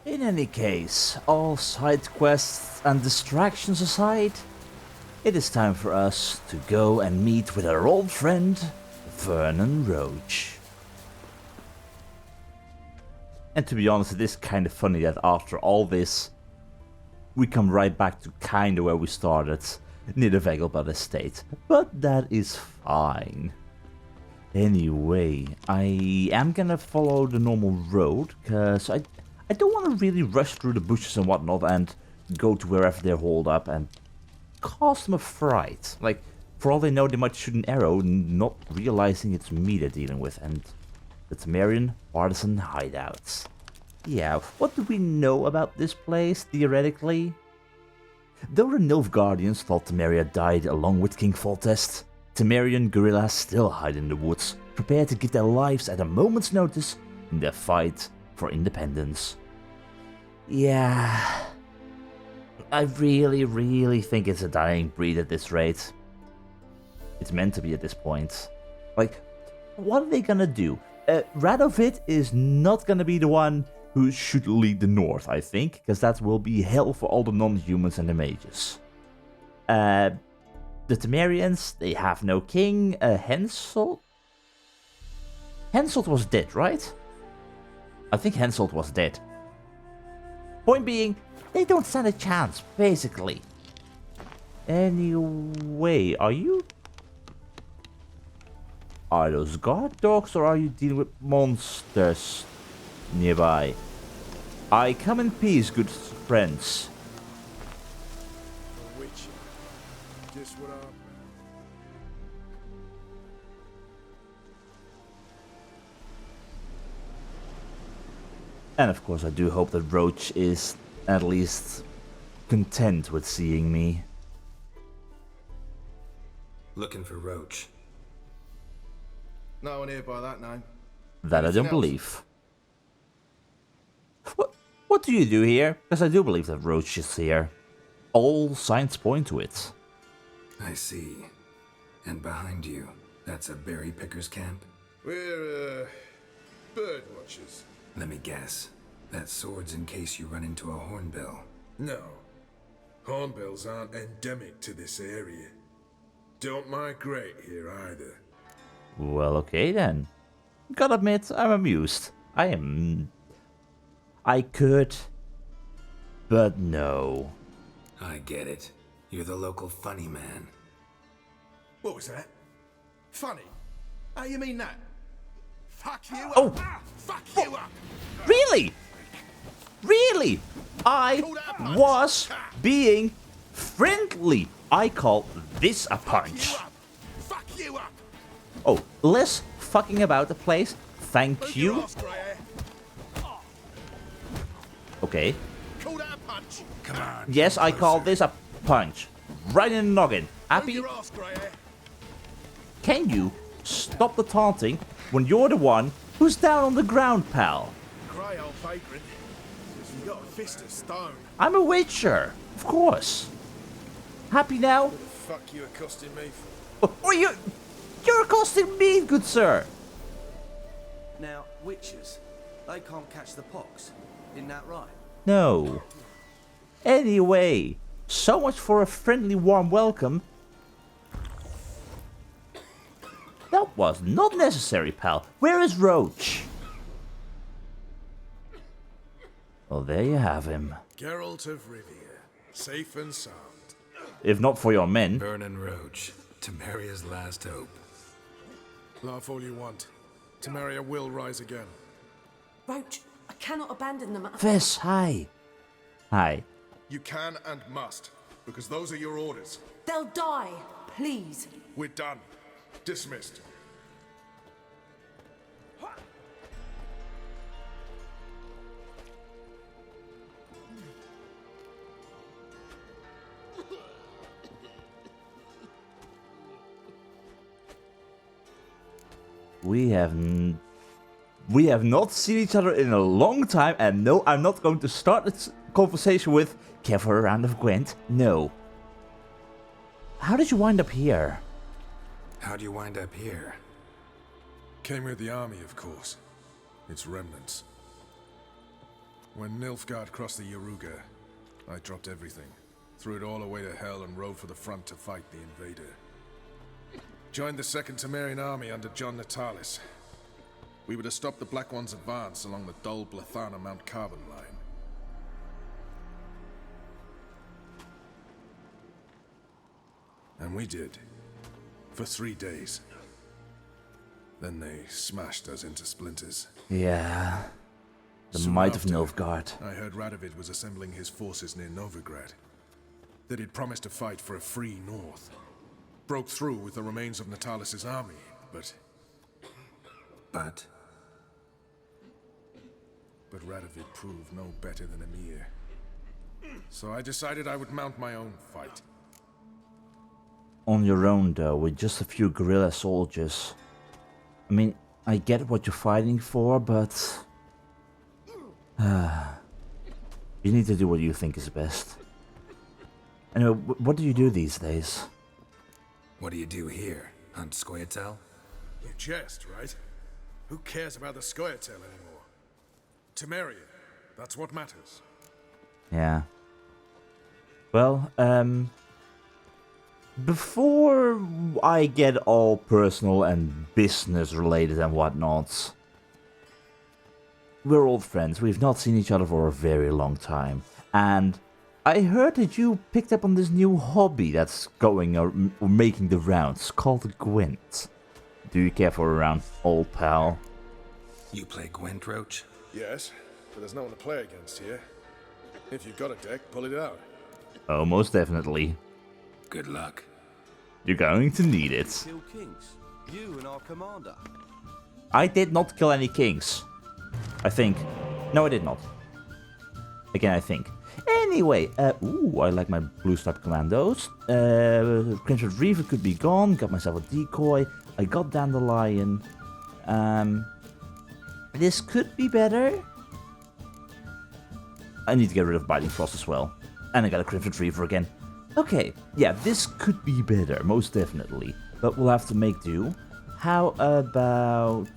In any case, all side quests and distractions aside, it is time for us to go and meet with our old friend, Vernon Roche. And to be honest, it is kind of funny that after all this, we come right back to kinda where we started, near the Vegelbud estate. But that is fine. Anyway, I am gonna follow the normal road, cause I don't want to really rush through the bushes and whatnot and go to wherever they're holed up and cause them a fright. Like, for all they know, they might shoot an arrow, not realizing it's me they're dealing with, and the Temerian Partisan Hideout. Yeah, what do we know about this place, theoretically? Though the Nilfgaardians thought Temeria died along with King Foltest, Temerian guerrillas still hide in the woods, prepared to give their lives at a moment's notice in their fight for independence. Yeah, I really think it's a dying breed at this rate. It's meant to be at this point. Like, what are they gonna do? Radovid is not gonna be the one who should lead the north, I think, because that will be hell for all the non-humans and the mages. The Temerians, they have no king. Henselt? Henselt was dead, right? I think Henselt was dead. Point being, they don't stand a chance, basically. Anyway, are those guard dogs or are you dealing with monsters nearby? I come in peace, good friends. Just what I... And of course I do hope that Roche is at least content with seeing me. Looking for Roche. No one here by that name. That I don't believe. What do you do here? Because I do believe that Roche is here. All signs point to it. I see. And behind you, that's a berry picker's camp? We're, bird watchers. Let me guess. That sword's in case you run into a hornbill. No. Hornbills aren't endemic to this area. Don't migrate here either. Well, okay then. Gotta admit, I'm amused. I could, but no. I get it. You're the local funny man. What was that? Funny? How you mean that? Fuck you up! Oh! Fuck you up! Really? Really? I was being friendly. I call this a punch. Fuck you up! Oh, less fucking about the place. Thank you. Okay. Call that a punch? Come on. Yes, I call this a punch. Right in the noggin. Happy? Can you stop the taunting when you're the one who's down on the ground, pal? Grey old vagrant. You got a fist of stone. I'm a witcher, of course. Happy now? What the fuck you accosting me for? Or you're accosting me, good sir. Now, witches, they can't catch the pox. Isn't that right? No. Anyway, so much for a friendly, warm welcome. That was not necessary, pal. Where is Roche? Well, there you have him. Geralt of Rivia, safe and sound. If not for your men. Vernon Roche, Temeria's last hope. Laugh all you want. Temeria will rise again. Roche, I cannot abandon them. Ves, hi. Hi. You can and must, because those are your orders. They'll die, please. We're done. Dismissed. We have not seen each other in a long time, and no, I'm not going to start this conversation with "Care for a round of Gwent?" No. How did you wind up here? How'd you wind up here? Came with the army, of course. Its remnants. When Nilfgaard crossed the Yaruga, I dropped everything, threw it all away to hell and rode for the front to fight the invader. Joined the 2nd Temerian army under John Natalis. We were to stop the Black One's advance along the Dol Blathana Mount Carbon line. And we did. For 3 days. Then they smashed us into splinters. Yeah. The Soon might of after, Nilfgaard. I heard Radovid was assembling his forces near Novigrad. That he'd promised to fight for a free North. Broke through with the remains of Natalis' army, but But Radovid proved no better than Emir. So I decided I would mount my own fight. On your own, though, with just a few guerrilla soldiers. I mean, I get what you're fighting for, but... you need to do what you think is best. Anyway, what do you do these days? what do you do here? Hunt Scoia'tael? You jest, right? Who cares about the Scoia'tael anymore? Temerian, that's what matters. Yeah. Well, before I get all personal and business related and whatnot, we're old friends. We've not seen each other for a very long time. And I heard that you picked up on this new hobby that's going or making the rounds, called Gwent. Do you care for a round, old pal? You play Gwent, Roche? Yes, but there's no one to play against here. If you've got a deck, pull it out. Oh, most definitely. Good luck. You're going to need it. Kill kings. You and our commander. I did not kill any kings. I think. No, I did not. Again, I think. Anyway, ooh, I like my blue stripe commandos. Crimson Reaver could be gone. Got myself a decoy. I got Dandelion. This could be better. I need to get rid of Biting Frost as well. And I got a Crimson Reaver again. Okay, yeah, this could be better, most definitely. But we'll have to make do. How about...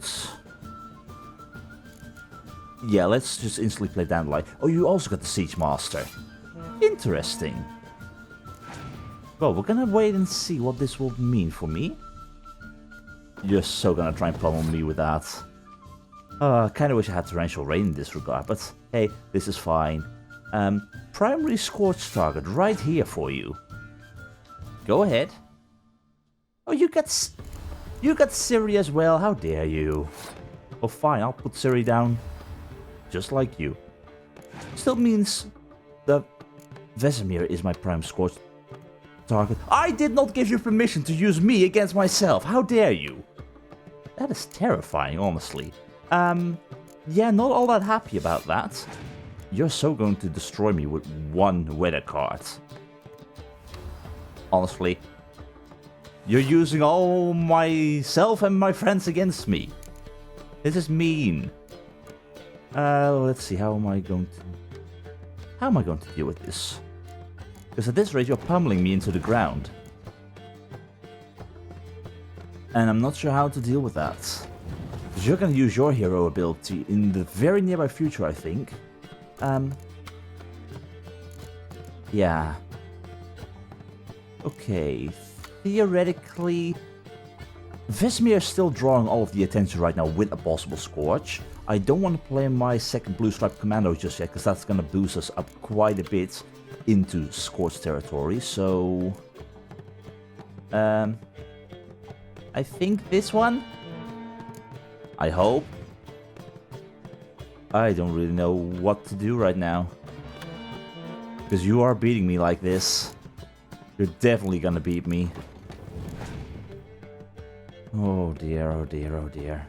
yeah, let's just instantly play Dandelion. Oh, you also got the Siege Master. Interesting. Well, we're gonna wait and see what this will mean for me. You're so gonna try and pummel me with that. Kinda wish I had Torrential Rain in this regard, but hey, this is fine. Primary Scorch target right here for you. Go ahead. Oh, you got Ciri as well, how dare you. Well, fine, I'll put Ciri down just like you. Still means that Vesemir is my prime Scorch target. I did not give you permission to use me against myself, how dare you. That is terrifying, honestly. Yeah, not all that happy about that. You're so going to destroy me with one weather card. Honestly. You're using all myself and my friends against me. This is mean. Let's see, how am I going to deal with this? Because at this rate you're pummeling me into the ground. And I'm not sure how to deal with that. Because you're going to use your hero ability in the very nearby future, I think. Yeah. Okay. Theoretically, Vesemir is still drawing all of the attention right now with a possible Scorch. I don't want to play my second Blue Stripe Commando just yet, because that's going to boost us up quite a bit into Scorch territory, so... I think this one? I hope. I don't really know what to do right now. Because you are beating me like this. You're definitely gonna beat me. Oh dear, oh dear, oh dear.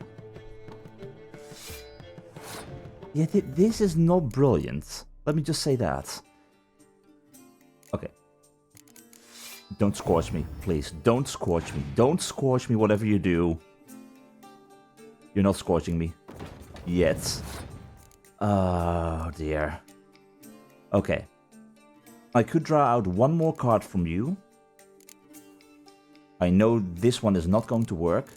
Yeah, this is not brilliant. Let me just say that. Okay. Don't scorch me, please. Don't scorch me. Don't scorch me, whatever you do. You're not scorching me. Yet. Oh dear. Okay. I could draw out one more card from you. I know this one is not going to work.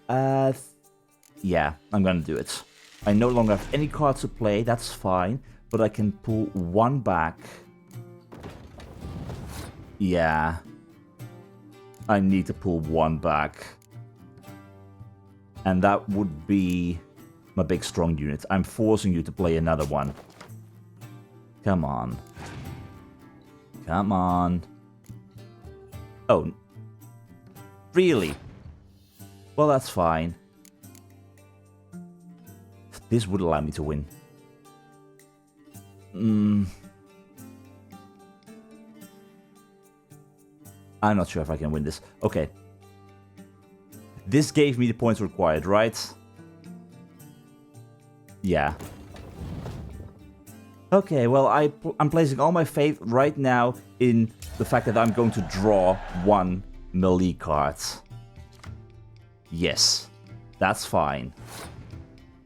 Yeah, I'm gonna do it. I no longer have any cards to play, that's fine. but I can pull one back. Yeah. I need to pull one back. And that would be my big strong unit. I'm forcing you to play another one. Come on. Come on. Oh. Really? Well, that's fine. This would allow me to win. I'm not sure if I can win this. Okay. This gave me the points required, right? Yeah. Okay, well, I'm placing all my faith right now in the fact that I'm going to draw one melee card. Yes, that's fine.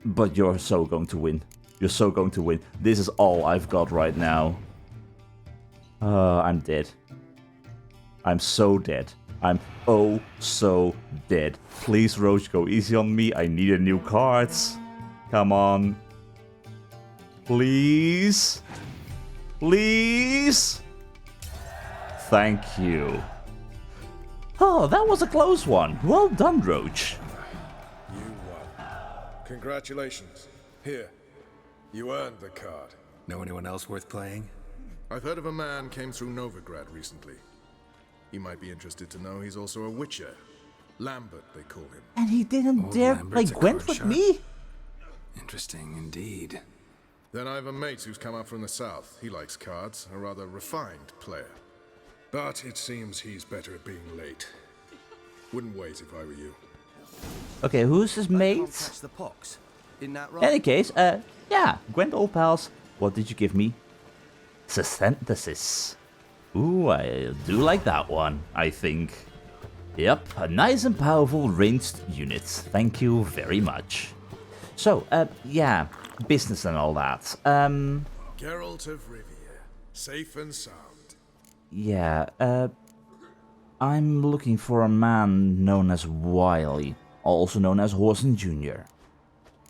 But you're so going to win. You're so going to win. This is all I've got right now. I'm dead. I'm so dead. I'm oh so dead. Please, Roche, go easy on me. I need a new cards. Come on. Please. Please. Thank you. Oh, that was a close one. Well done, Roche. You won. Congratulations. Here. You earned the card. Know anyone else worth playing? I've heard of a man came through Novigrad recently. You might be interested to know he's also a witcher. Lambert, they call him. And he didn't dare play Lambert's a Gwent card with sharp. me? Interesting indeed. Then I have a mate who's come up from the south. He likes cards, a rather refined player. But it seems he's better at being late. Wouldn't wait if I were you. Okay, who's his They mate? can't catch the pox. Isn't that right? Any case, yeah, Gwent old pals. What did you give me? Synthesis. Ooh, I do like that one, I think. Yep, a nice and powerful ranged unit. Thank you very much. So, yeah, business and all that. Geralt of Rivia. Safe and sound. Yeah, I'm looking for a man known as Wiley, also known as Horson Jr.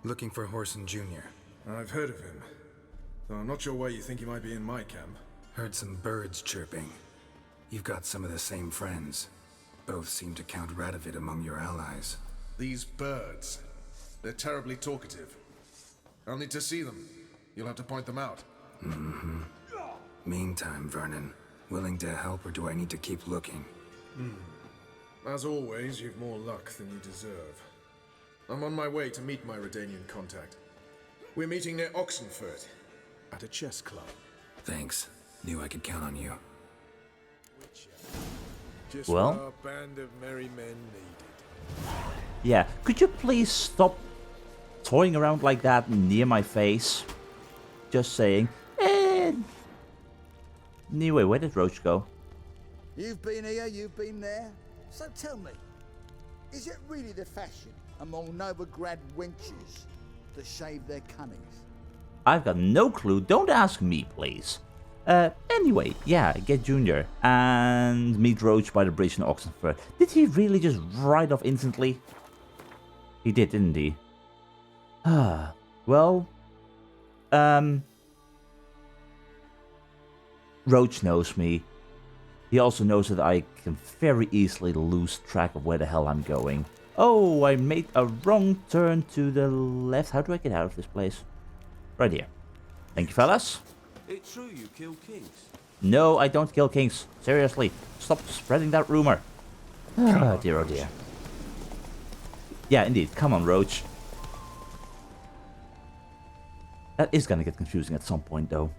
Looking for Horson Jr. I've heard of him. Though I'm not sure why you think he might be in my camp. Heard some birds chirping. You've got some of the same friends. Both seem to count Radovid among your allies. These birds. They're terribly talkative. I'll need to see them. You'll have to point them out. Meantime, Vernon, willing to help or do I need to keep looking? As always, you've more luck than you deserve. I'm on my way to meet my Redanian contact. We're meeting near Oxenford, at a chess club. Thanks. Knew I could count on you. Just Well? what our band of merry men needed. Yeah, could you please stop toying around like that near my face? Just saying. Anyway, where did Roche go? You've been here, you've been there. So tell me, is it really the fashion among Novigrad wenches to shave their cunnings? I've got no clue. Don't ask me, please. Anyway, yeah, get Junior and meet Roche by the bridge in Oxenford. Did he really just ride off instantly? He did, didn't he? Well, Roche knows me. He also knows that I can very easily lose track of where the hell I'm going. Oh, I made a wrong turn to the left. How do I get out of this place? Right here. Thank you, fellas. It's true you kill kings. No, I don't kill kings. Seriously, stop spreading that rumor. Ah, dear, oh dear. Yeah, indeed. Come on, Roche. That is gonna get confusing at some point, though.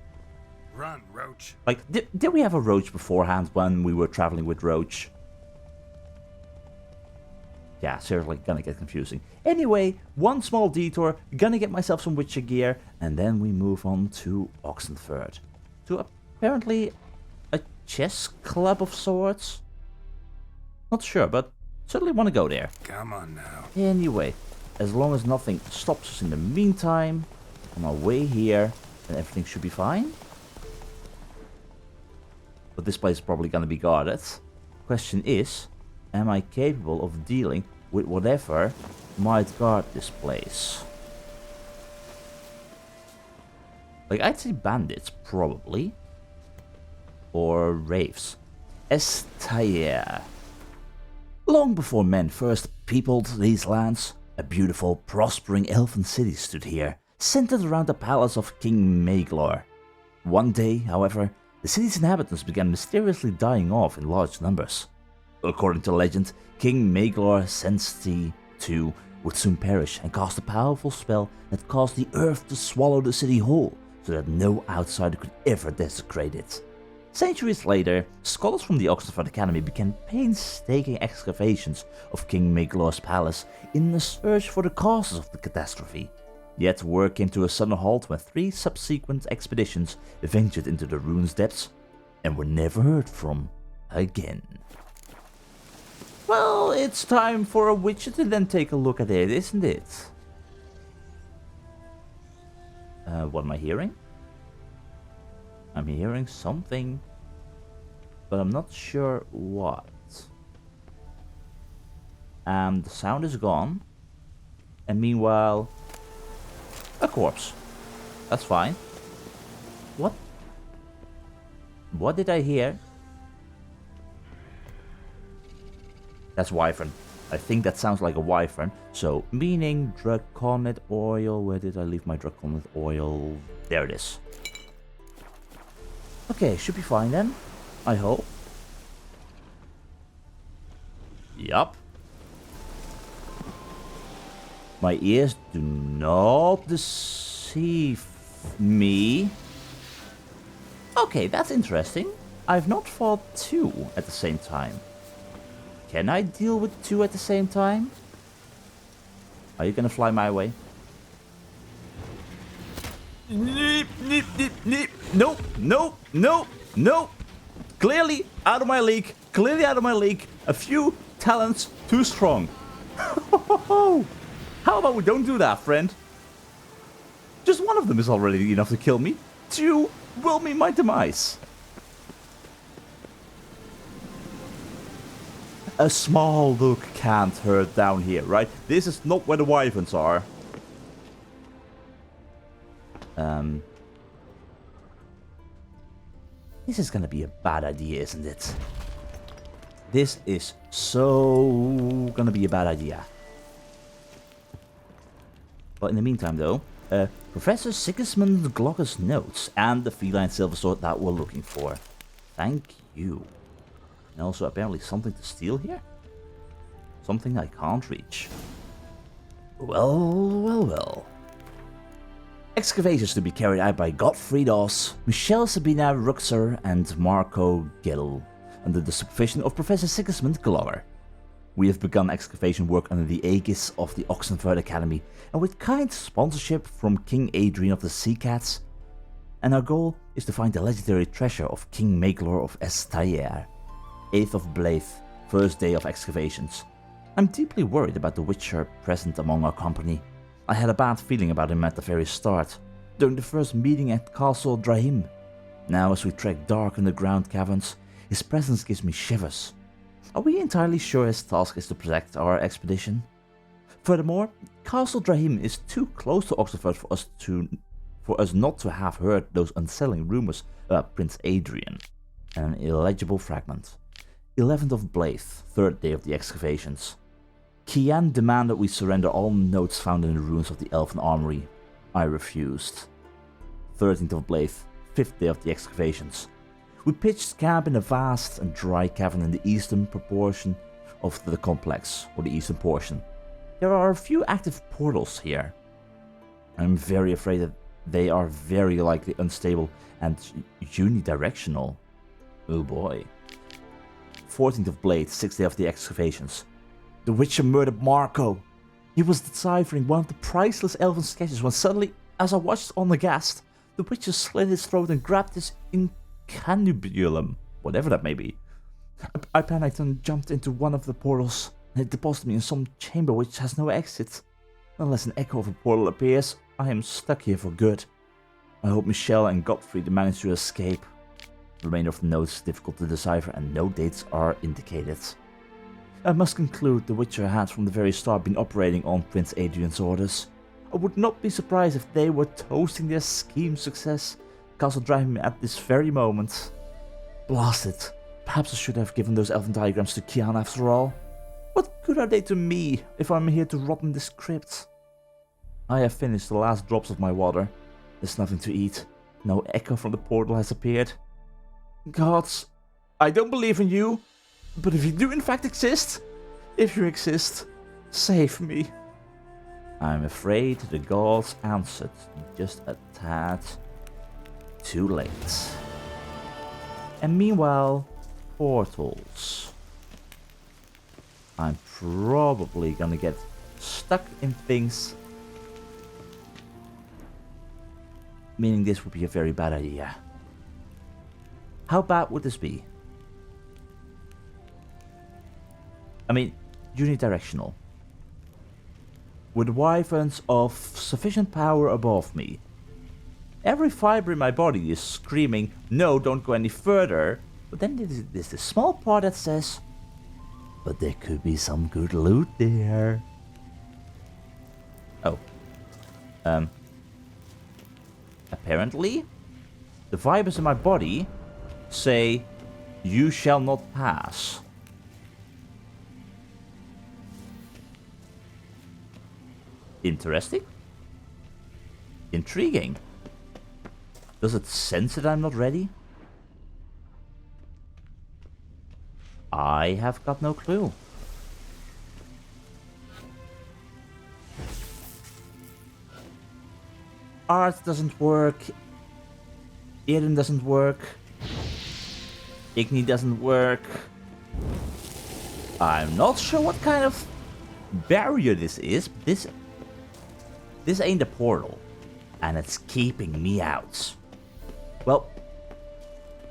Run, Roach. Like, did we have a Roche beforehand when we were traveling with Roche? Yeah, seriously, gonna get confusing. Anyway, one small detour, gonna get myself some Witcher gear, and then we move on to Oxenford. To apparently a chess club of sorts? Not sure, but certainly want to go there. Come on now. Anyway, as long as nothing stops us in the meantime, on our way here, then everything should be fine. But this place is probably gonna be guarded. Question is, am I capable of dealing with whatever might guard this place? Like, I'd say bandits, probably. Or wraiths. Estaia. Long before men first peopled these lands, a beautiful, prospering elfin city stood here, centered around the palace of King Maglor. One day, however, the city's inhabitants began mysteriously dying off in large numbers. According to legend, King Maglor sensed the two would soon perish and cast a powerful spell that caused the earth to swallow the city whole, so that no outsider could ever desecrate it. Centuries later, scholars from the Oxford Academy began painstaking excavations of King Maglor's palace in the search for the causes of the catastrophe. Yet work came to a sudden halt when 3 subsequent expeditions ventured into the ruins' depths and were never heard from again. Well, it's time for a witcher to then take a look at it, isn't it? What am I hearing? I'm hearing something, but I'm not sure what. And the sound is gone. And meanwhile, a corpse. That's fine. What? What did I hear? That's wyvern. I think that sounds like a wyvern. So, meaning draconid oil. Where did I leave my draconid oil? There it is. Okay, should be fine then. I hope. Yup. My ears do not deceive me. Okay, that's interesting. I've not fought 2 at the same time. Can I deal with 2 at the same time? Are you gonna fly my way? Nope, nope, nope, nope. Clearly out of my league. Clearly out of my league. A few talents too strong. How about we don't do that, friend? Just one of them is already enough to kill me. 2 will mean my demise. A small look can't hurt down here, right? This is not where the wyverns are. This is gonna be a bad idea, isn't it? This is so gonna be a bad idea. Well, in the meantime, though, Professor Sigismund Glocker's notes and the feline silver sword that we're looking for. Thank you. And also apparently something to steal here? Something I can't reach. Well, well, well. Excavations to be carried out by Gottfried Oss, Michelle Sabina Ruxer, and Marco Gill, under the supervision of Professor Sigismund Glocker. We have begun excavation work under the aegis of the Oxenford Academy, and with kind sponsorship from King Adrian of the Sea Cats. And our goal is to find the legendary treasure of King Maglor of Estaia. 8th of Blythe, first day of excavations. I'm deeply worried about the Witcher present among our company. I had a bad feeling about him at the very start, during the first meeting at Castle Drahim. Now as we trek dark underground caverns, his presence gives me shivers. Are we entirely sure his task is to protect our expedition? Furthermore, Castle Drahim is too close to Oxford for us not to have heard those unsettling rumors about Prince Adrian. And an illegible fragment. 11th of Blythe, 3rd day of the excavations. Kian demanded we surrender all notes found in the ruins of the Elven Armory. I refused. 13th of Blythe, 5th day of the excavations. We pitched camp in a vast and dry cavern in the eastern portion of the complex, or the eastern portion. There are a few active portals here. I'm very afraid that they are very likely unstable and unidirectional. Oh boy. 14th of Blade, 6th day of the excavations. The Witcher murdered Marco. He was deciphering one of the priceless elven sketches when suddenly, as I watched on aghast, the Witcher slit his throat and grabbed his incannibulum, whatever that may be. I panicked and jumped into one of the portals, and it deposited me in some chamber which has no exit. Unless an echo of a portal appears, I am stuck here for good. I hope Michelle and Gottfried manage to escape. The remainder of the notes is difficult to decipher and no dates are indicated. I must conclude the Witcher had from the very start been operating on Prince Adrian's orders. I would not be surprised if they were toasting their scheme success. Castle driving me at this very moment. Blast it. Perhaps I should have given those elven diagrams to Kian after all. What good are they to me if I'm here to rot in this crypt? I have finished the last drops of my water. There's nothing to eat. No echo from the portal has appeared. Gods, I don't believe in you. But if you do in fact exist, if you exist, save me. I'm afraid the gods answered just a tad too late. And meanwhile, portals. I'm probably gonna get stuck in things. Meaning this would be a very bad idea. How bad would this be? I mean, unidirectional. With wyverns of sufficient power above me. Every fiber in my body is screaming, no, don't go any further. But then there's this small part that says, but there could be some good loot there. Oh. Apparently, the fibers in my body say, you shall not pass. Interesting. Intriguing. Does it sense that I'm not ready? I have got no clue. Art doesn't work. Eden doesn't work. Igni doesn't work. I'm not sure what kind of barrier this is. This ain't a portal. And it's keeping me out. Well,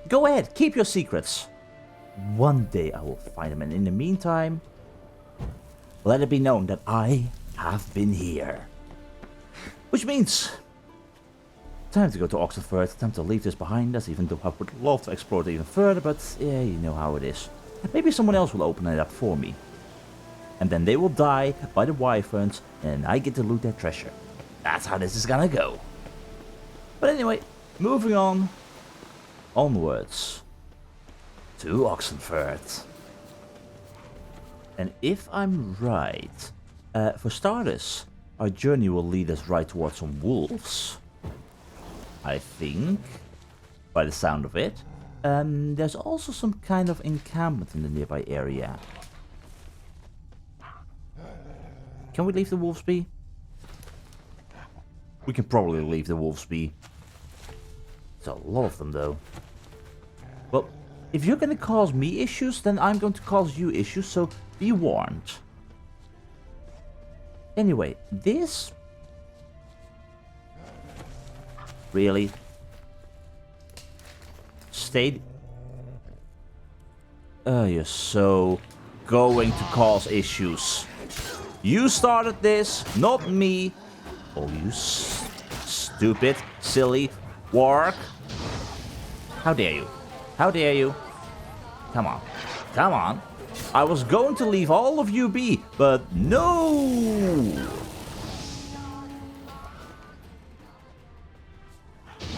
go ahead, keep your secrets. One day I will find them, and in the meantime, let it be known that I have been here. Which means, time to go to Oxenford, time to leave this behind us, even though I would love to explore it even further, but yeah, you know how it is. Maybe someone else will open it up for me. And then they will die by the wyverns, and I get to loot their treasure. That's how this is gonna go. But anyway, moving on. Onwards. To Oxenford. And if I'm right, for starters, our journey will lead us right towards some wolves. I think, by the sound of it. There's also some kind of encampment in the nearby area. Can we leave the wolves be? We can probably leave the wolves be. There's a lot of them though. Well, if you're gonna cause me issues, then I'm going to cause you issues, so be warned. Anyway, this... Really? Stay... Oh, you're so going to cause issues. You started this, not me. Oh, you stupid, silly warg. How dare you? How dare you? Come on. Come on. I was going to leave all of you be, but no!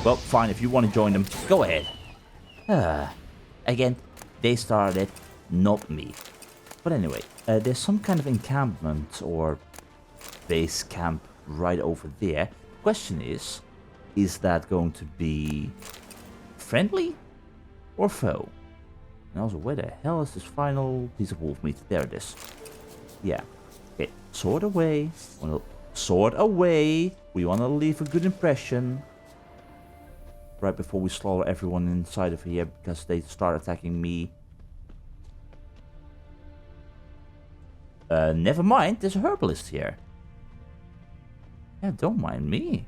Well, fine, if you want to join them, go ahead. Again, they started, not me. But anyway, there's some kind of encampment or base camp right over there. Question is that going to be friendly or foe? And also, where the hell is this final piece of wolf meat? There it is. Yeah. Okay, sword away. Sword away. We want to leave a good impression. Right before we slaughter everyone inside of here because they start attacking me. Never mind, there's a herbalist here. Yeah, don't mind me.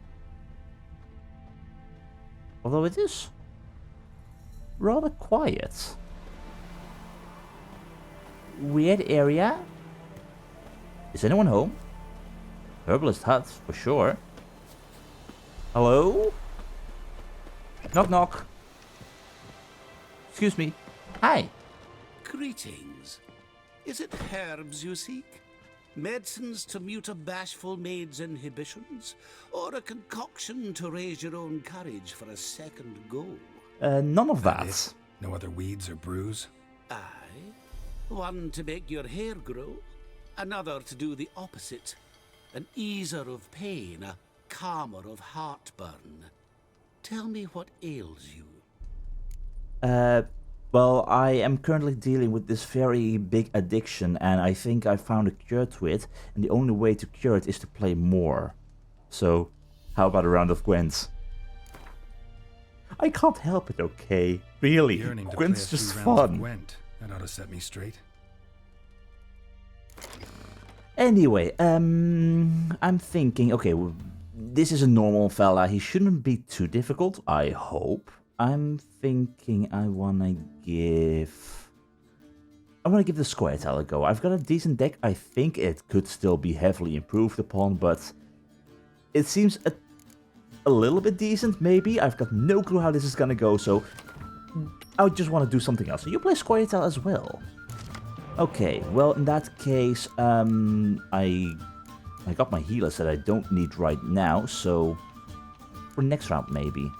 Although it is rather quiet. Weird area. Is anyone home? Herbalist hut, for sure. Hello? Knock knock. Excuse me. Hi. Greetings. Is it herbs you seek? Medicines to mute a bashful maid's inhibitions? Or a concoction to raise your own courage for a second go? None of That that. it? No other weeds or brews? Aye. One to make your hair grow, another to do the opposite. An easer of pain, a calmer of heartburn. Tell me what ails you. Well, I am currently dealing with this very big addiction, and I think I found a cure to it, and the only way to cure it is to play more. So, how about a round of Gwent? I can't help it, okay? Really, Yearning to Gwent's play a just few rounds of fun. Gwent. That ought to set me straight. Anyway, I'm thinking, okay, well, this is a normal fella. He shouldn't be too difficult, I hope. I'm thinking I wanna give the Squirtle a go. I've got a decent deck. I think it could still be heavily improved upon, but it seems a little bit decent, maybe. I've got no clue how this is gonna go, so I just want to do something else. So you play Squirtle as well. Okay, well, in that case, I got my healers that I don't need right now, so for next round, maybe.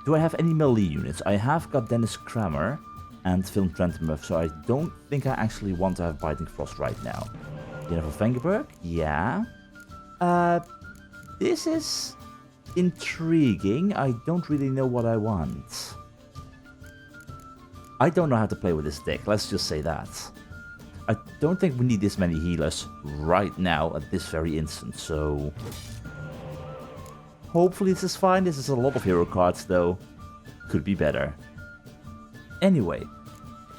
Do I have any melee units? I have got Dennis Kramer and Film Trentemuff, so I don't think I actually want to have Biting Frost right now. Jennifer Vengerberg? Yeah. This is intriguing. I don't really know what I want. I don't know how to play with this deck, let's just say that. I don't think we need this many healers right now at this very instant, so... Hopefully this is fine. This is a lot of hero cards though. Could be better. Anyway,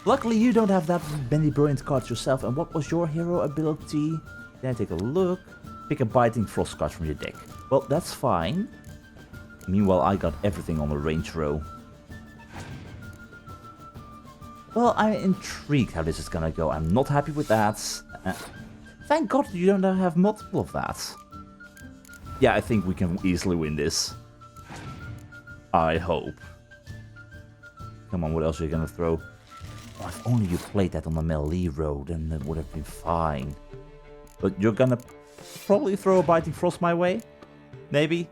luckily you don't have that many brilliant cards yourself. And what was your hero ability? Then I take a look. Pick a Biting Frost card from your deck. Well, that's fine. Meanwhile, I got everything on the range row. Well, I'm intrigued how this is gonna go. I'm not happy with that. Thank God you don't have multiple of that. Yeah, I think we can easily win this. I hope. Come on, what else are you gonna throw? Oh, if only you played that on the melee row, then it would have been fine. But you're gonna probably throw a Biting Frost my way? Maybe?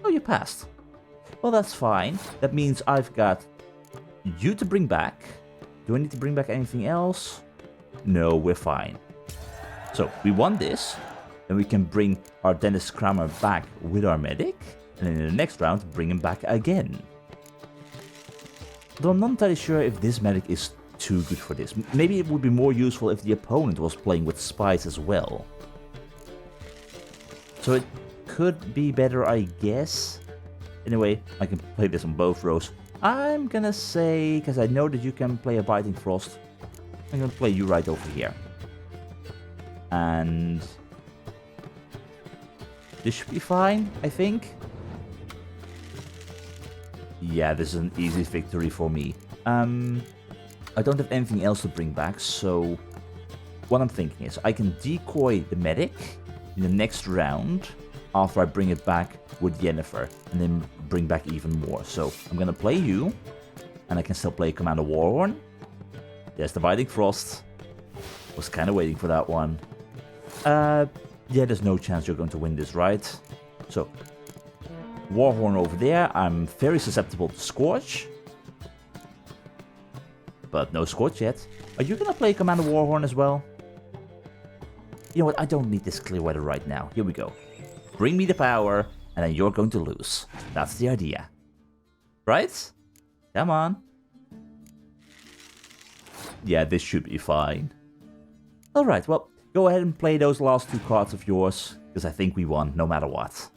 Oh, you passed. Well, that's fine. That means I've got you to bring back. Do I need to bring back anything else? No, we're fine. So, we won this. Then we can bring our Dennis Kramer back with our medic. And then in the next round, bring him back again. Though I'm not entirely sure if this medic is too good for this. Maybe it would be more useful if the opponent was playing with spies as well. So it could be better, I guess. Anyway, I can play this on both rows. I'm gonna say, because I know that you can play a Biting Frost, I'm gonna play you right over here. And this should be fine, I think. Yeah, this is an easy victory for me. I don't have anything else to bring back, so what I'm thinking is I can decoy the medic in the next round after I bring it back with Yennefer, and then bring back even more. So I'm gonna play you, and I can still play Commander Warhorn. There's the Biting Frost. Was kind of waiting for that one. Yeah, there's no chance you're going to win this, right? So, Warhorn over there. I'm very susceptible to Scorch. But no Scorch yet. Are you gonna play Commander Warhorn as well? You know what, I don't need this clear weather right now. Here we go. Bring me the power, and then you're going to lose. That's the idea. Right? Come on. Yeah, this should be fine. Alright, well, go ahead and play those last two cards of yours, because I think we won, no matter what.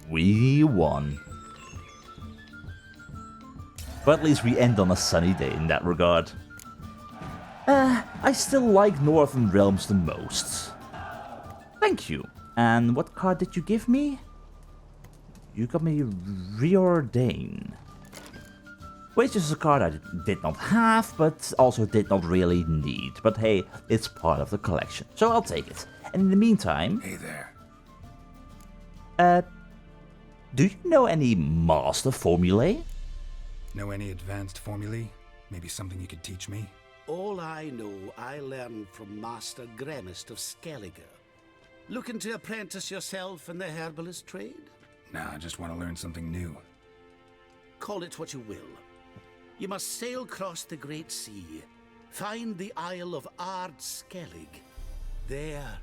We won. But at least we end on a sunny day in that regard. I still like Northern Realms the most. Thank you. And what card did you give me? You got me Reordain. Which is a card I did not have, but also did not really need. But hey, it's part of the collection, so I'll take it. And in the meantime... Hey there. Do you know any master formulae? Know any advanced formulae? Maybe something you could teach me? all I know I learned from Master Gremist of Skellige. Looking to apprentice yourself in the herbalist trade? Nah, I just want to learn something new. Call it what you will. You must sail across the Great Sea, find the Isle of Ard Skellig. There,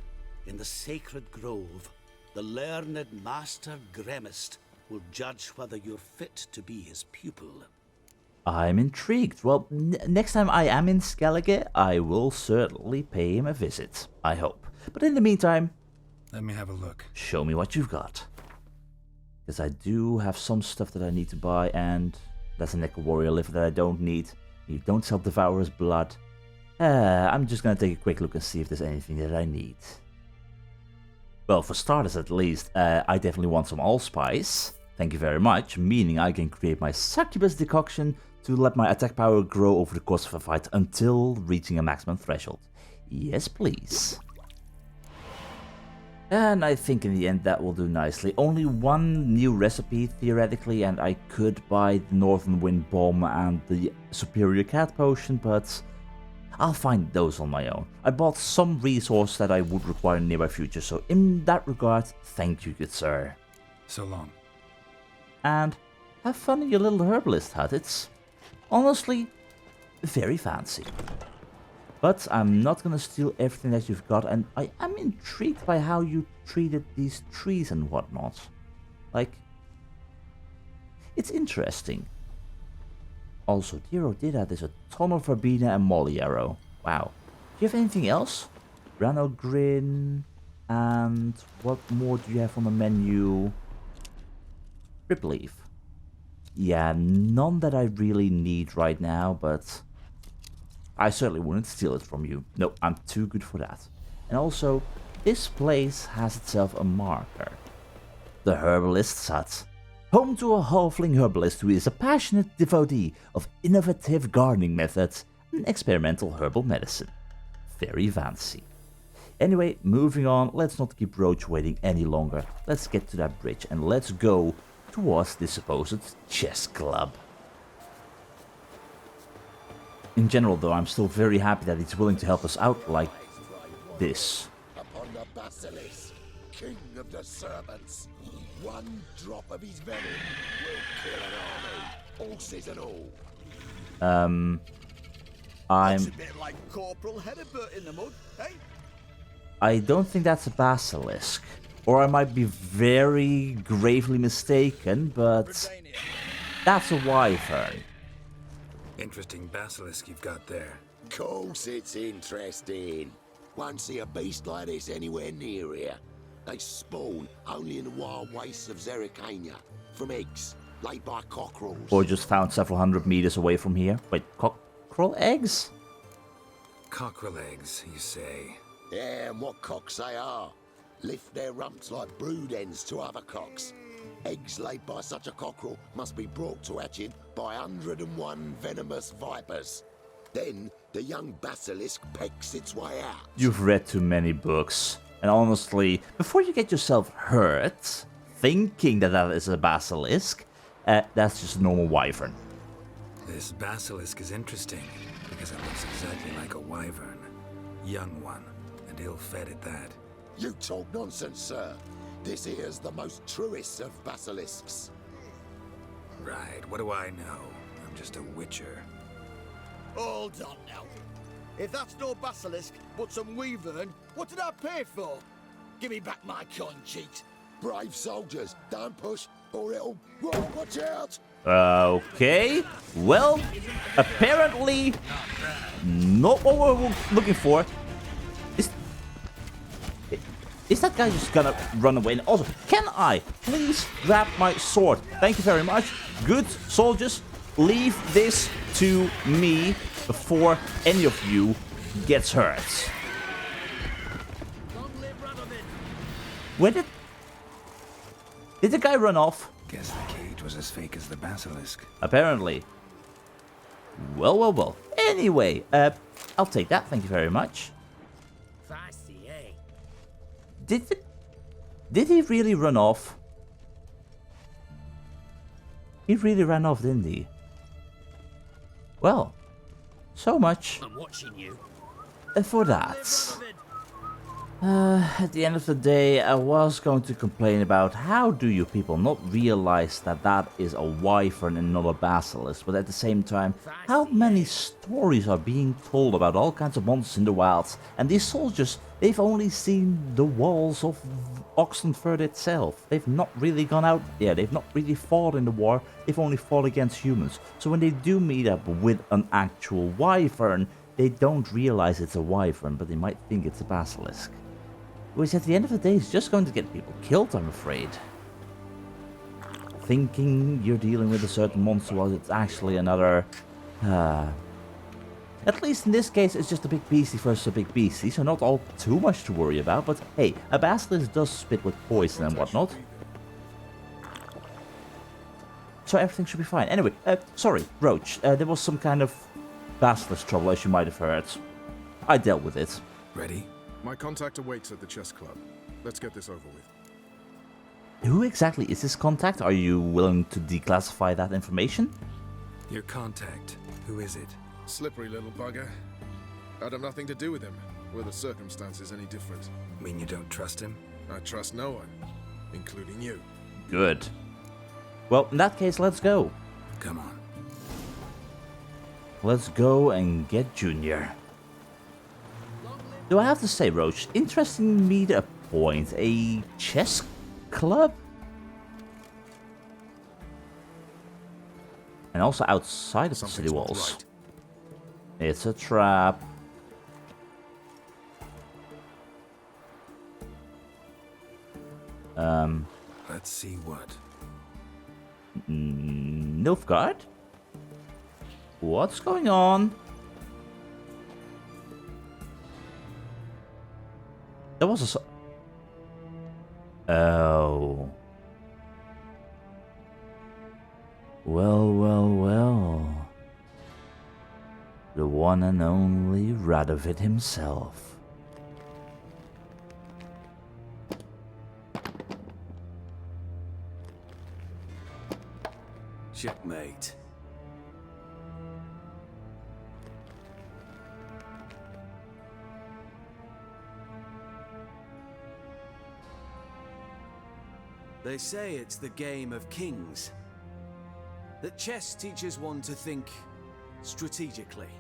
in the sacred grove, the learned Master Gremist will judge whether you're fit to be his pupil. I'm intrigued. Well, next time I am in Skellige, I will certainly pay him a visit. I hope. But in the meantime, Let me have a look. show me what you've got. Because I do have some stuff that I need to buy, and that's a Neck Warrior liver that I don't need. You don't sell Devourer's blood. I'm just gonna take a quick look and see if there's anything that I need. Well, for starters at least, I definitely want some allspice. Thank you very much, meaning I can create my succubus decoction to let my attack power grow over the course of a fight until reaching a maximum threshold. Yes, please. And I think in the end that will do nicely. Only one new recipe, theoretically, and I could buy the Northern Wind Bomb and the Superior Cat Potion, but I'll find those on my own. I bought some resource that I would require in the nearby future, so in that regard, thank you, good sir. So long. And have fun in your little herbalist hut. It's honestly very fancy. But I'm not gonna steal everything that you've got, and I am intrigued by how you treated these trees and whatnot. Like, it's interesting. Also, dear oh dear, there's a ton of Verbena and Molly Arrow. Wow. Do you have anything else? Rano Grin, and what more do you have on the menu? Ripleaf. Yeah, none that I really need right now, but I certainly wouldn't steal it from you. No, I'm too good for that. And also, this place has itself a marker. The Herbalist's Hut. Home to a halfling herbalist who is a passionate devotee of innovative gardening methods and experimental herbal medicine. Very fancy. Anyway, moving on, let's not keep Roach waiting any longer. Let's get to that bridge and let's go towards this supposed chess club. In general though, I'm still very happy that he's willing to help us out like this. Upon the Basilisk, king of the serpents. One drop of his venom will kill an army, horses and all. That's a bit like Corporal Hedibert in the mud, eh? I don't think that's a basilisk. Or I might be very gravely mistaken, but Redania. that's a wyvern. Interesting basilisk you've got there. Course it's interesting. Won't see a beast like this anywhere near here. They spawn only in the wild wastes of Zerrikania, from eggs laid by cockerels. Or just found several hundred meters away from here. Wait, cockerel eggs? Cockerel eggs, you say? Yeah, and what cocks they are. Lift their rumps like brood hens to other cocks. Eggs laid by such a cockerel must be brought to hatching by 101 venomous vipers. Then the young basilisk pecks its way out. You've read too many books. And honestly, before you get yourself hurt, thinking that that is a basilisk, that's just a normal wyvern. This basilisk is interesting, because it looks exactly like a wyvern. Young one, and ill-fed at that. You talk nonsense, sir. This here's the most truest of basilisks. Right, what do I know? I'm just a witcher. Hold on now. If that's no basilisk, but some wyvern, what did I pay for? Give me back my coin, cheat. Brave soldiers, don't push, or it'll... Whoa, watch out! Okay, well, apparently not what we're looking for. Is that guy just gonna run away? And also, can I please grab my sword? Thank you very much. Good soldiers, leave this to me before any of you gets hurt. Where did the guy run off? Guess the cage was as fake as the basilisk. Apparently. Well, well, well. Anyway, I'll take that. Thank you very much. Fancy, eh? Did he really run off? He really ran off, didn't he? Well, so much I'm watching you. for that. At the end of the day, I was going to complain about how do you people not realize that that is a wyvern and not a basilisk, but at the same time, how many stories are being told about all kinds of monsters in the wilds, and these soldiers, they've only seen the walls of Oxenford itself. They've not really gone out, they've not really fought in the war, they've only fought against humans. So when they do meet up with an actual wyvern, they don't realize it's a wyvern, but they might think it's a basilisk. Which at the end of the day is just going to get people killed, I'm afraid. Thinking you're dealing with a certain monster while it's actually another... At least in this case, it's just a big beastie versus a big beastie, so not all too much to worry about, but hey, a basilisk does spit with poison and whatnot. So everything should be fine. Anyway, sorry, Roche, there was some kind of basilisk trouble, as you might have heard. I dealt with it. Ready? My contact awaits at the chess club. Let's get this over with. Who exactly is this contact? Are you willing to declassify that information? Your contact. Who is it? Slippery little bugger. I'd have nothing to do with him. Were the circumstances any different? Mean you don't trust him? I trust no one, including you. Good. Well, in that case, let's go. Come on. Let's go and get Junior. Do I have to say, Roche, interesting me to a point, a chess club? And also outside of the city walls. Right. It's a trap. Let's see what. Nilfgaard? What's going on? There was a... Oh. Well, well, well. The one and only Radovid himself. Checkmate. They say it's the game of kings. That chess teaches one to think strategically.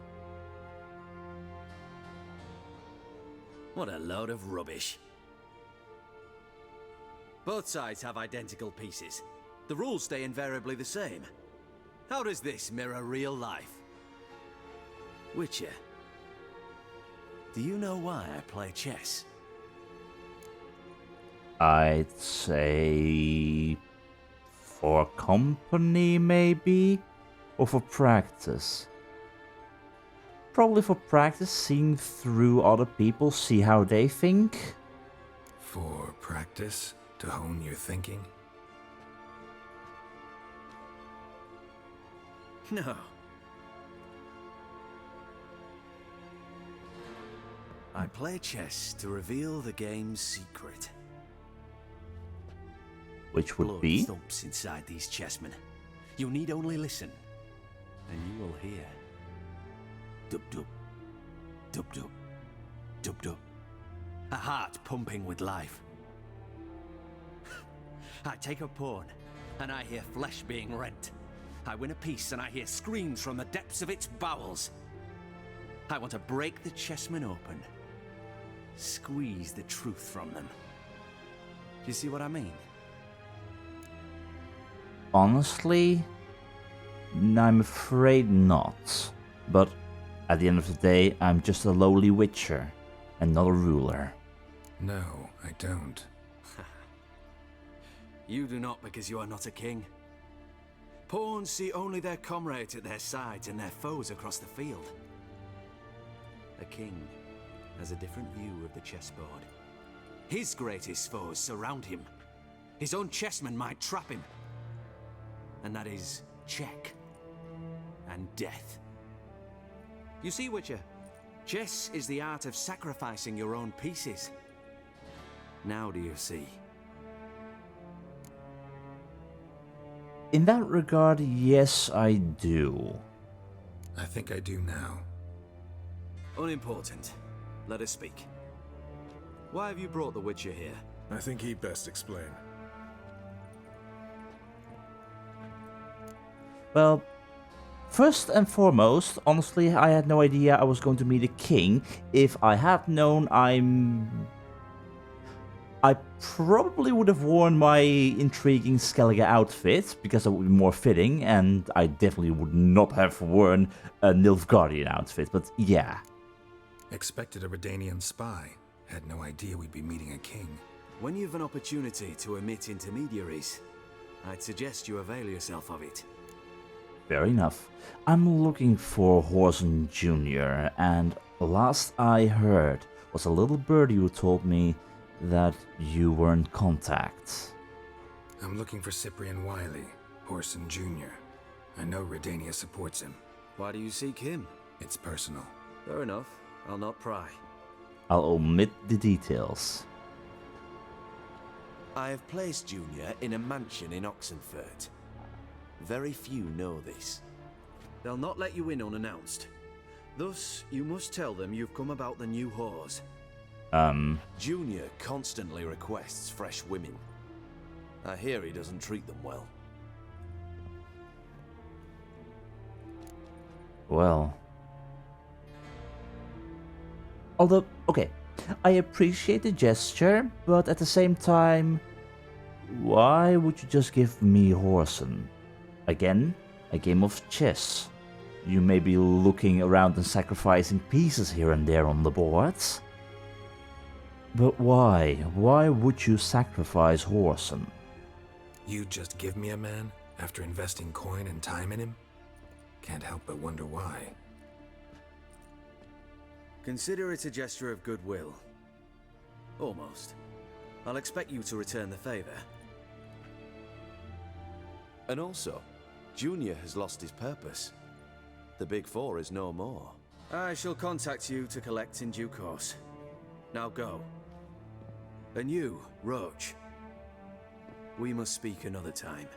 What a load of rubbish. Both sides have identical pieces. The rules stay invariably the same. How does this mirror real life? Witcher, do you know why I play chess? I'd say... for company, maybe? Or for practice? Probably for practice, seeing through other people, see how they think. For practice? To hone your thinking? No. I play chess to reveal the game's secret. Which would Blood be? thumps inside these chessmen. You need only listen, and you will hear. Dub dub, dub dub, dub dub. A heart pumping with life. I take a pawn, and I hear flesh being rent. I win a piece, and I hear screams from the depths of its bowels. I want to break the chessmen open, squeeze the truth from them. Do you see what I mean? Honestly, I'm afraid not. But at the end of the day, I'm just a lowly witcher and not a ruler. No, I don't. You do not because you are not a king. Pawns see only their comrades at their sides and their foes across the field. A king has a different view of the chessboard. His greatest foes surround him. His own chessmen might trap him. And that is check and death. You see, Witcher, chess is the art of sacrificing your own pieces. Now do you see? In that regard, yes, I do. I think I do now. Unimportant. Let us speak. Why have you brought the Witcher here? I think he'd best explain. Well, first and foremost, honestly, I had no idea I was going to meet a king. If I had known, I probably would have worn my intriguing Skellige outfit, because that would be more fitting, and I definitely would not have worn a Nilfgaardian outfit, but yeah. Expected a Redanian spy. Had no idea we'd be meeting a king. When you've an opportunity to omit intermediaries, I'd suggest you avail yourself of it. Fair enough. I'm looking for Horson Jr., and last I heard was a little birdie who told me that you were in contact. I'm looking for Cyprian Wiley, Horson Jr. I know Redania supports him. Why do you seek him? It's personal. Fair enough. I'll not pry. I'll omit the details. I have placed Junior in a mansion in Oxenfurt. Very few know this. They'll not let you in unannounced. Thus, you must tell them you've come about the new whores. Junior constantly requests fresh women. I hear he doesn't treat them well. Well. Although, okay, I appreciate the gesture, but at the same time, why would you just give me Horson? Again, a game of chess. You may be looking around and sacrificing pieces here and there on the boards. But why? Why would you sacrifice Horson? You just give me a man after investing coin and time in him? Can't help but wonder why. Consider it a gesture of goodwill. Almost. I'll expect you to return the favor. And also, Junior has lost his purpose. The Big Four is no more. I shall contact you to collect in due course. Now go. And you, Roche. We must speak another time.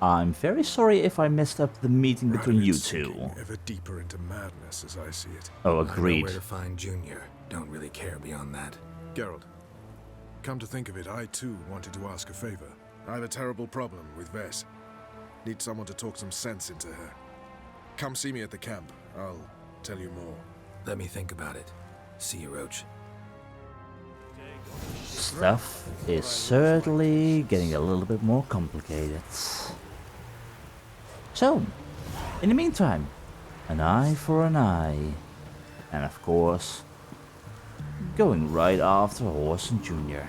I'm very sorry if I messed up the meeting between you two. Ever deeper into madness, as I see it. Oh, I know agreed. where to find Junior. Don't really care beyond that. Geralt, come to think of it, I too wanted to ask a favor. I have a terrible problem with Vess. Need someone to talk some sense into her. Come see me at the camp. I'll tell you more. Let me think about it. See you, Roche. Stuff is certainly getting a little bit more complicated. So, in the meantime, an eye for an eye. And of course, going right after Horson Jr.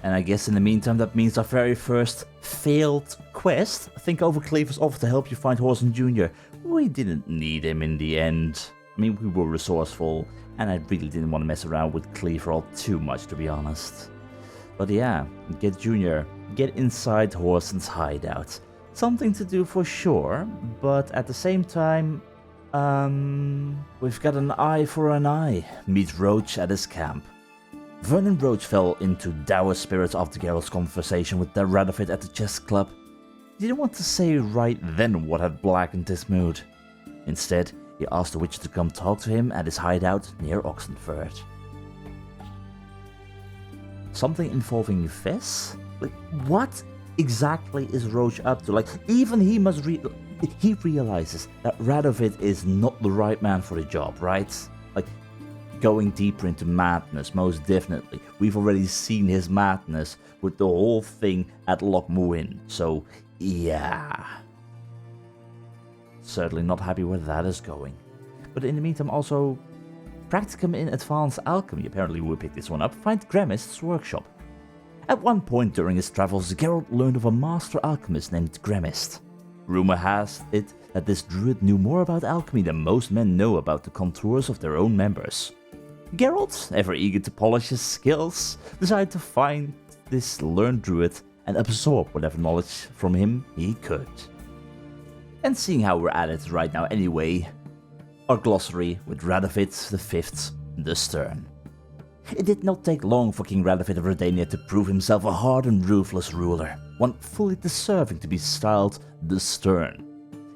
And I guess in the meantime that means our very first failed quest. Think over Cleaver's offer to help you find Horson Jr. We didn't need him in the end. I mean, we were resourceful, and I really didn't want to mess around with Cleaver all too much, to be honest. But yeah, get Junior, get inside Horson's hideout. Something to do for sure, but at the same time, we've got an eye for an eye. Meet Roche at his camp. Vernon Roche fell into dour spirits after Geralt's conversation with the Radovit at the chess club. He didn't want to say right then what had blackened his mood. Instead, he asked the witch to come talk to him at his hideout near Oxenfurt. Something involving Vess? Like, what exactly is Roche up to? Like, even he must he realizes that Radovit is not the right man for the job, right? Like, going deeper into madness, most definitely. We've already seen his madness with the whole thing at Loch Muin, so yeah. Certainly not happy where that is going. But in the meantime, also, practicum in advanced alchemy, apparently we picked this one up, find Gremist's workshop. At one point during his travels, Geralt learned of a master alchemist named Gremist. Rumor has it that this druid knew more about alchemy than most men know about the contours of their own members. Geralt, ever eager to polish his skills, decided to find this learned druid and absorb whatever knowledge from him he could. And seeing how we're at it right now anyway, our glossary with Radovit V the Stern. It did not take long for King Radovid of Redania to prove himself a hard and ruthless ruler, one fully deserving to be styled the Stern.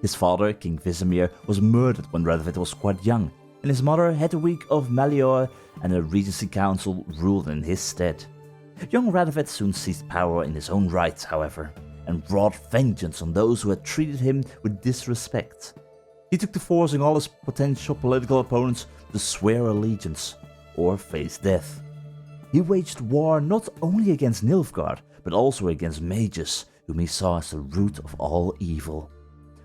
His father, King Visimir, was murdered when Radovid was quite young, and his mother, Hedwig of Malior, and a regency council ruled in his stead. Young Radovid soon seized power in his own right, however, and brought vengeance on those who had treated him with disrespect. He took to forcing all his potential political opponents to swear allegiance or face death. He waged war not only against Nilfgaard, but also against mages, whom he saw as the root of all evil.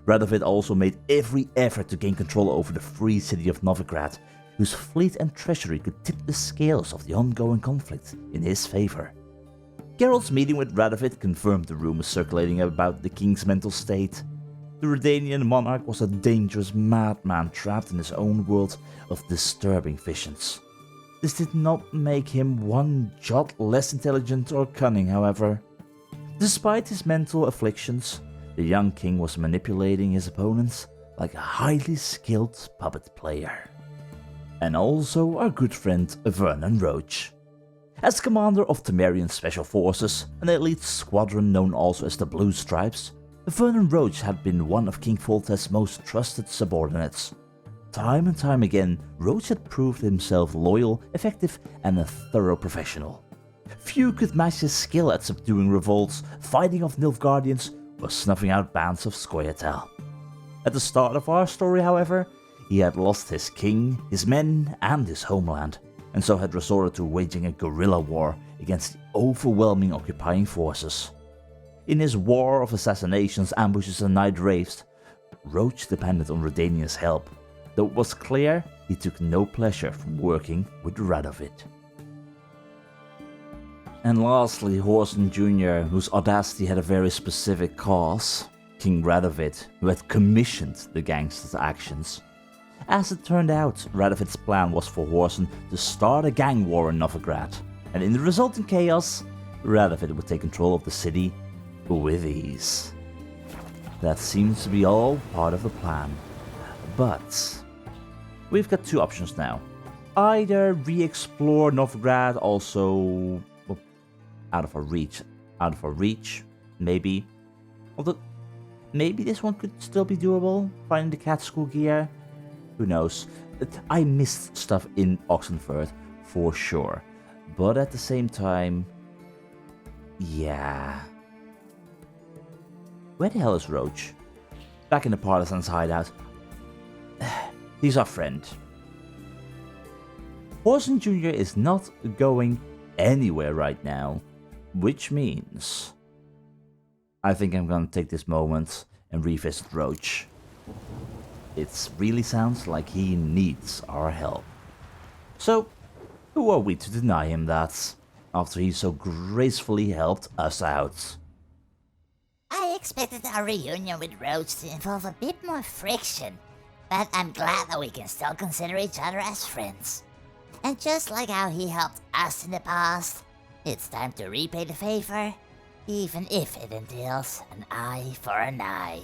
Radovid also made every effort to gain control over the free city of Novigrad, whose fleet and treasury could tip the scales of the ongoing conflict in his favor. Geralt's meeting with Radovid confirmed the rumors circulating about the king's mental state. The Redanian monarch was a dangerous madman trapped in his own world of disturbing visions. This did not make him one jot less intelligent or cunning, however. Despite his mental afflictions, the young king was manipulating his opponents like a highly skilled puppet player. And also our good friend Vernon Roche. As commander of Temerian Special Forces, an elite squadron known also as the Blue Stripes, Vernon Roche had been one of King Volta's most trusted subordinates. Time and time again, Roche had proved himself loyal, effective, and a thorough professional. Few could match his skill at subduing revolts, fighting off Nilfgaardians, or snuffing out bands of Scoia'tael. At the start of our story, however, he had lost his king, his men, and his homeland, and so had resorted to waging a guerrilla war against the overwhelming occupying forces. In his war of assassinations, ambushes, and night raids, Roche depended on Redania's help, though it was clear he took no pleasure from working with Radovid. And lastly, Horson Jr., whose audacity had a very specific cause, King Radovid, who had commissioned the gangster's actions. As it turned out, Radovid's plan was for Horson to start a gang war in Novigrad, and in the resulting chaos, Radovid would take control of the city with ease. That seems to be all part of the plan. But we've got two options now. Either re-explore Novigrad, also out of our reach, maybe. Although, maybe this one could still be doable, finding the cat school gear. Who knows? I missed stuff in Oxenford, for sure. But at the same time, yeah. Where the hell is Roche? Back in the Partisan's hideout. He's our friend. Horson Jr. is not going anywhere right now, which means I think I'm gonna take this moment and revisit Roche. It really sounds like he needs our help. So, who are we to deny him that, after he so gracefully helped us out? I expected our reunion with Roche to involve a bit more friction, but I'm glad that we can still consider each other as friends. And just like how he helped us in the past, it's time to repay the favor, even if it entails an eye for an eye.